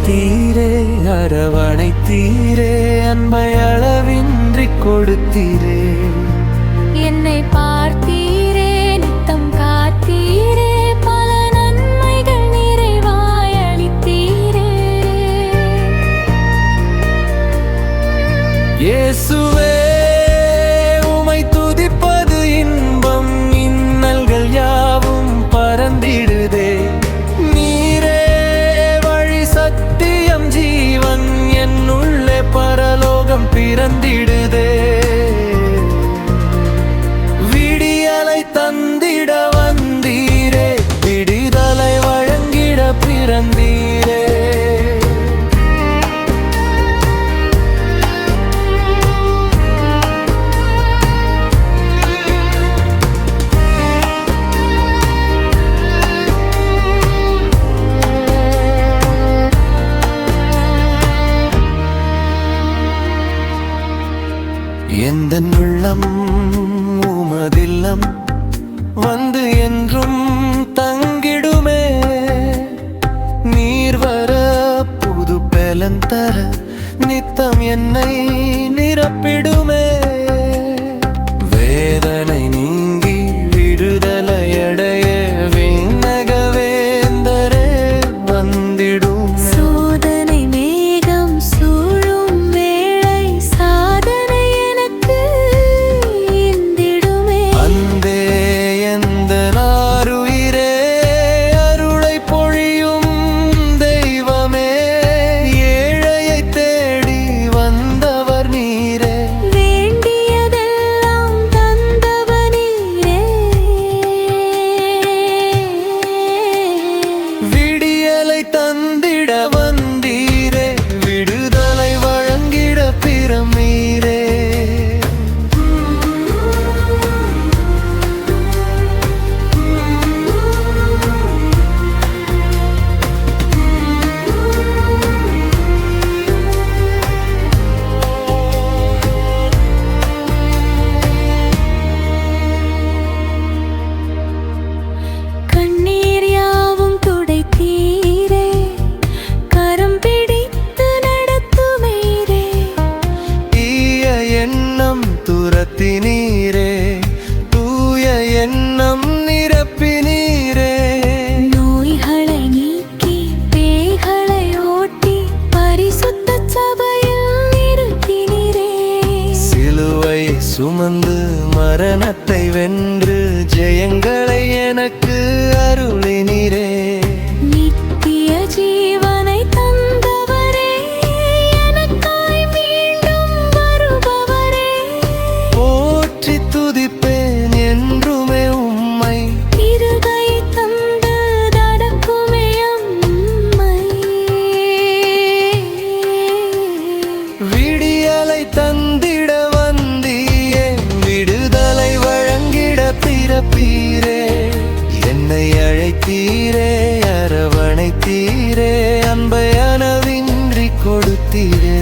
அழைத்தீரே, அரவணைத்தீரே, அன்பை அளவின்றி கொடுத்தீரே. என்னை பார்த்தீரே, நித்தம் காத்தீரே, பல நன்மைகள் நிறைவாய் அளித்தீரே. இயேசுவே, உமை துதிப்பது இன்பம், இன்னல்கள் யாவும் பறந்திடுதே. நீரே வழி, சத்தியம், ஜீவன், என்னுள்ளே பரலோகம் பிறந்திடுதே. விடியலை தந்திட வந்தீரே, விடுதலை வழங்கிட பிறந்தீரே. எந்தன் உள்ளம் உமதில்லம் வந்து என்றும் தங்கிடுமே. நீர் வர புது பலன் தர நித்தம் என்னை நிரப்பிடுமே. வேதனை நீங்கி விடுதலை அடைய விண்ணக வேந்தரே வந்திடும். சோதனை மேகம் சூழும் வேளை சாதனை எனக்கு இந்திடுமே. அந்தே எந்த நாருயிரே, அருளை பொழியும் தெய்வமே. ஏழையை தேடி வந்தவர் நீரே, வேண்டியதெல்லாம் தந்தவர் நீரே. விடியலை தந்திட வந்தீரே, விடுதலை வழங்கிட பிறந்தீரே. கண்ணீர் யாவும் துடைத்தீரே, கரம் பிடித்து நடத்துவீரே. தீய எண்ணம் துரத்தினீரே, தூய எண்ணம் நிரப்பினீரே. நோய்களை நீக்கி பேய்களை ஓட்டி பரிசுத்த சபையில் நிறுத்தினீரே. சிலுவை சுமந்து மரணத்தை வென்று ஜெயங்களை எனக்கு அருளினீரே. நித்திய ஜீவனை தந்தவரே, எனக்காய் மீண்டும் வருபவரே. போற்றி துதிப்பேன் என்றுமே உம்மை, இருகை தந்து நடக்குமே அம்மை. விடியலை தந்திட வந்தீரே, விடுதலை வழங்கிட பிறப்பீரே. என்னை அழைத்தீரே, அரவணைத்தீரே, அன்பை அளவின்றி கொடுத்தீரே.